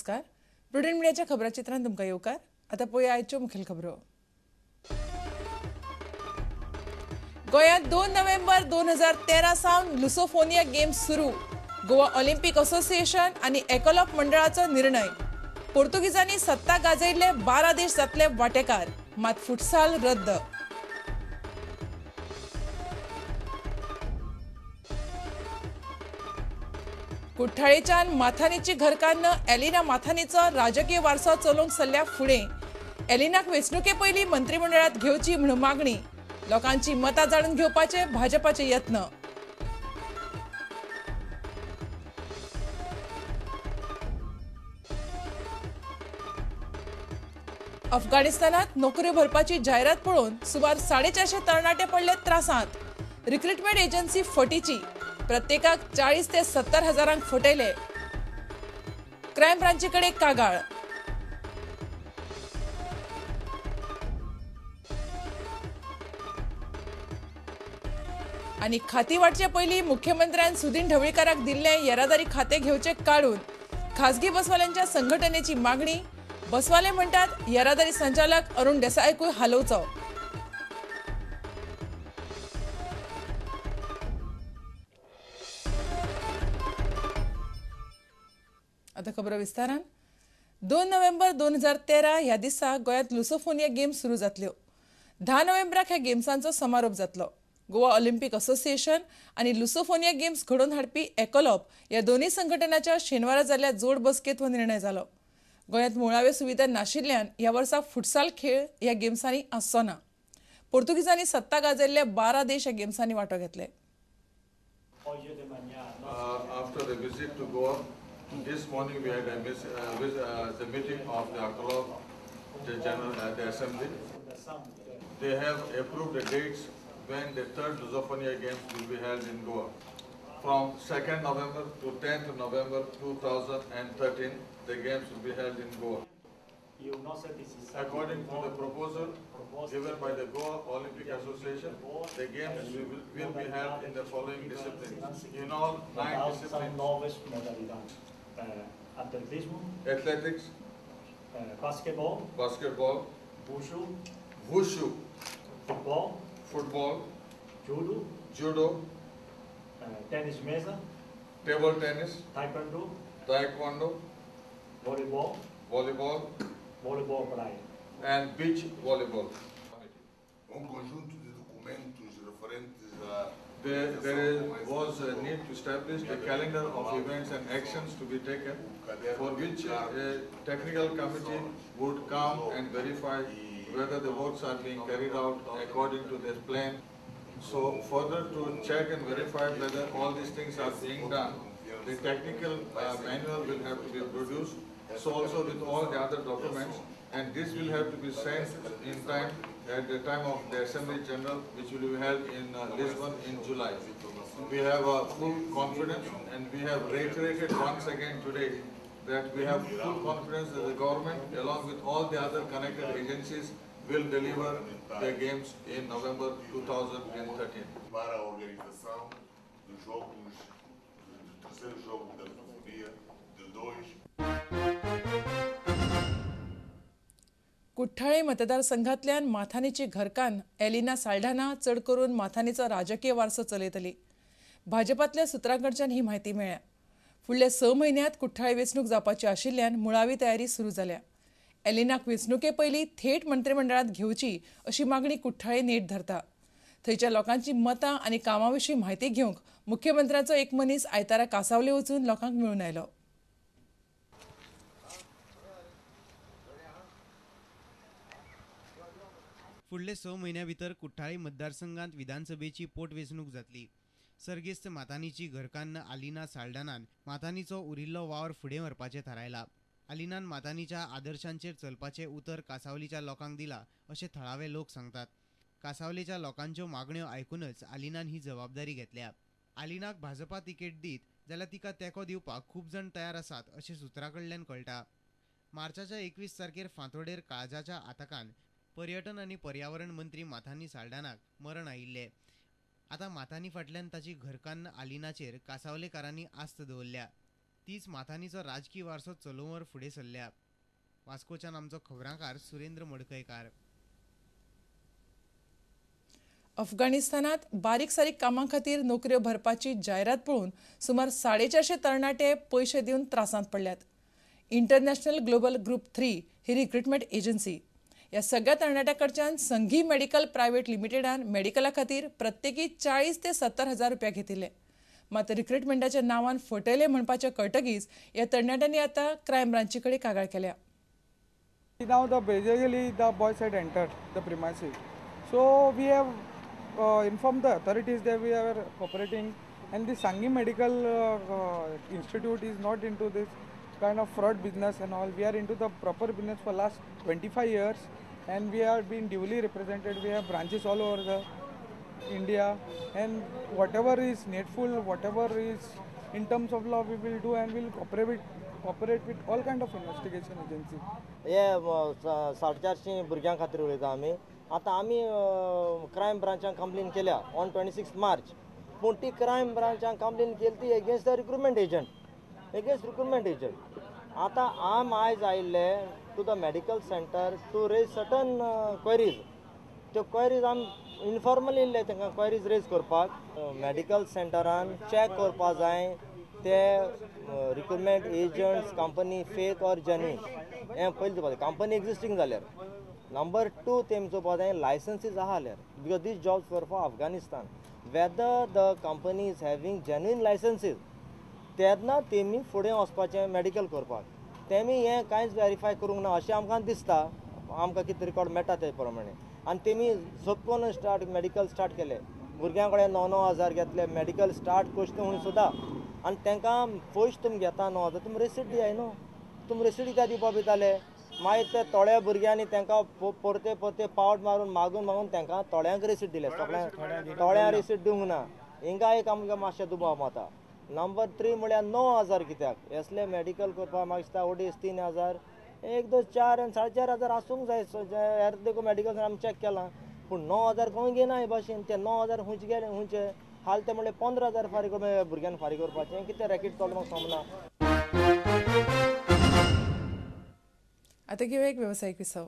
नमस्कार. प्रुडंट मिडियाच्या खबराचित्रांत तुमकां येवकार. आतां पळोवया आयच्यो मुखेल खबरो. गोंयांत 2 नोव्हेंबर 2013 सावन लुसोफोनिया गेम्स सुरू. गोवा ऑलिंपिक असोसिएशन आनी एकॉलॉप मंडळाचो निर्णय. पोर्तुगीजांनी सत्ता गाजयिल्ले 12 देश जातले वांटेकार. मात फुटसाल रद्द. कुठ्ठाळेच्यान माथानीची घरकान्न एलिना माथानीचो राजकीय वारसो चलोवंक सरल्या फुडें. एलिनाक वेंचणुके पयलीं मंत्रिमंडळांत घेवची म्हूण मागणी. लोकांची मतां जाणून घेवपाचे भाजपाचे यत्न. अफगाणिस्तानात नोकऱ्यो भरपाची जायरात पळोवन सुमार 450 तरणाटे पडले त्रासांत. रिक्रुटमेंट एजन्सी फटीची. प्रत्येकाक 40 ते 70 हजारांक फटयले. क्रायम ब्रांची कडेन कागाळ. आनी खाती वाडचे पयलीं मुख्यमंत्र्यान सुदीन ढवळीकाराक दिल्ले येरादारी खातें घेवचे काडून. खासगी बसवाल्यांच्या संघटनेची मागणी. बसवाले म्हणटात येरादारी संचालक अरुण देसायकूय हालोवचो. आता खबर विस्तारान. 2 नोव्हेंबर 2013 ह्या दिसा गोंयांत लुसोफोनिया गेम्स सुरू जातल्यो. 10 नोव्हेंबराक ह्या गेम्सांचो समारोप जातलो. गोवा ऑलिंपिक असोसिएशन आनी लुसोफोनिया गेम्स घडोवन हाडपी एकॉलॉप ह्या दोन्ही संघटनांच्या शेनवारा जाल्ल्या जोड बसकेंत हो निर्णय जालो. गोंयांत मुळाव्यो सुविधा नाशिल्ल्यान ह्या वर्सा फुटसाल खेळ ह्या गेम्सांनी आसचो ना. पोर्तुगीजांनी सत्ता गाजयिल्ले 12 देश ह्या गेम्सांनी वांटो घेतले. After the visit to Goa, this morning we had the meeting of the ECOLOB, the General the Assembly. They have approved the dates when the third Lusofonia Games will be held in Goa. From 2nd November to 10th November 2013, the games will be held in Goa. According to the proposal given by the Goa Olympic Association, the games will be held in the following disciplines. In all, 9 disciplines. Atletismo, Athletics, basketball, Wushu, football, Judo, tennis mesa, Table tennis, taekwondo, volleyball, praia. and beach volleyball. Conjunto de documentos referentes a Was a need to establish the calendar of events and actions to be taken, for which a technical committee would come and verify whether the works are being carried out according to this plan. So further to check and verify whether all these things are being done, the technical manual will have to be produced, so also with all the other documents, and this will have to be sent in time at the time of the Assembly General, which will be held in Lisbon in July. We have full confidence, and we have reiterated once again today that we have full confidence that the government, along with all the other connected agencies, will deliver the games in November 2013. para a organização dos jogos, do terceiro jogo da Lusofonia, de 2. कुठ्ठाळे मतदारसंघातल्यान माथानीची घरकान्न Elina साल्ढाना चड करून माथानीचो राजकीय वारसो चलयतली. भाजपांतल्या सुत्रांकडच्यान ही म्हायती मेळ्ळ्या. फुडल्या 6 म्हयन्यांत कुठ्ठाळे वेंचणूक जावपाची आशिल्ल्यान मुळावी तयारी सुरू जाल्या. एलिनाक वेंचणुके पयलीं थेट मंत्रिमंडळांत घेवची अशी मागणी कुठ्ठाळे नेट धरता. थंयच्या लोकांची मतां आनी कामां विशीं म्हायती घेवंक मुख्यमंत्र्याचो एक मनीस आयतारा कांसावले वचून लोकांक मेळून आयलो. फुडले 6 म्हयन्या भितर कुठ्ठाळी मतदारसंघात विधानसभेची पोटवेंचणूक जातली. सर्गेस्त माथानीची घरकान्न आलिना साल्ढानान माथानीचो उरिल्लो वावर फुडें व्हरपाचें थारायला. आलिनान माथानीच्या आदर्शांचेर चलपाचें उतर कांसावलीच्या लोकांक दिलां अशें थळावे लोक सांगतात. कांसावलेच्या लोकांच्यो मागण्यो आयकूनच आलिनान ही जबाबदारी घेतल्या. आलिनाक भाजपा तिकेट दीत जाल्यार तिका तेंको दिवपाक खूब जाण तयार आसात अशें सुत्रां कडल्यान कळटा. मार्चाच्या 21 तारखेर फांतोडेर काळजाच्या आताकान पर्यटन आनी पर्यावरण मंत्री माथानी साल्ढानाक मरण आयिल्लें. आतां माथानी फाटल्यान ताची घरकान्न आलिनाचेर कांसावलेकारांनी आस्त दवरल्या. तीच माथानीचो राजकीय वारसो चलोवर फुडें सरल्या. वास्कोच्यान आमचो खबरांकार सुरेंद्र मडकयकार. अफगाणिस्तानात बारीक सारीक कामां खातीर नोकऱ्यो भरपाची जायरात पळोवन सुमार 450 तरणाटे पयशे दिवन त्रासांत पडल्यात. इंटरनॅशनल ग्लोबल ग्रुप 3 ही रिक्रुटमेंट एजन्सी ह्या सगळ्या तरणाट्यां कडच्यान संघी मेडिकल प्रायवेट लिमिटेडान मेडिकला खातीर प्रत्येकी 40 ते 70 हजार रुपया घेतिल्ले. मात रिक्रुटमेंटाच्या नांवान फटयले म्हणपाचे कळटकीच ह्या तरणाट्यांनी आतां क्रायम ब्रांची कडेन कागाळ केल्या. Now basically the boys had entered the premises, so we have informed the authorities that we are cooperating, and the Sanghi Medical Institute is not into this kind of fraud business and all. We are into the proper business for last 25 years, and we are being duly represented. We have branches all over the India, and whatever is needful, whatever is in terms of law, we will do, and we will cooperate with all kind of investigation agency. हे 450 भुरग्यां खातीर उलयता आमी. आतां आमी crime ब्रांचान complain केल्या on 26 March, पूण ती क्रायम ब्रांचान कंप्लेन केली ती एगेन्स्ट द रिक्रुटमेंट एजंट. आतां आम आयज आयिल्ले to the medical centre to raise certain queries. त्यो क्वेरीज आमी इनफॉर्मली येयल्ले तांकां क्वेरीज रेज करपाक. मेडिकल सेंटरान चॅक करपा जाय ते recruitment agents company fake or genuine हें पयलीं चोवपाक जाय. कंपनी एक्जिस्टींग जाल्यार. नंबर 2 तेमी चोवपाक जाय लायसन्सीस आहा जाल्यार, because these jobs for Afghanistan. Whether the company is having genuine licences तेन्ना तेमी फुडें वचपाचें मेडिकल करपाक. तेमी हें कांयच वेरीफाय करूंक ना अशें आमकां दिसता. आमकां कितें रिकॉर्ड मेळटा ते प्रमाणे. आनी तेमी झपकोन मेडिकल स्टार्ट केले. भुरग्यां कडेन 9 हजार घेतले. मेडिकल स्टार्ट करचें म्हणून सुद्दां. आनी तांकां पयशे तुमी घेता 9 हजार, तुमी रेसीट दियाय न्हू. तुमी रेसीट कित्याक दिवपाक भिताले. मागीर ते थोड्या भुरग्यांनी तांकां परते पावट मागून तांकां थोड्यांक रेसीट दिले. सगळ्यांक थोड्यांक रेसीट दिवंक ना. हिंगा एक आमकां मातशें दुबाव माता. नंबर 3 म्हळ्यार 9 हजार कित्याक. असले मेडिकल करपाक म्हाका दिसता ओडीस 3 हजार, 1 2 4 आनी 4.5 हजार आसूंक जाय. हेर देखून मेडिकल आमी चॅक केलां, पूण 9 हजार खंय घेना हे भाशेन. ते 9 हजार खंयचे गेले खंयचे हाल ते म्हणल्यार 15 हजार फारीक भुरग्यांक फारीक करपाचें. कितें रॅकेट चल्ला म्हाका समजना. आता घेऊया एक व्यावसायिक विसाव.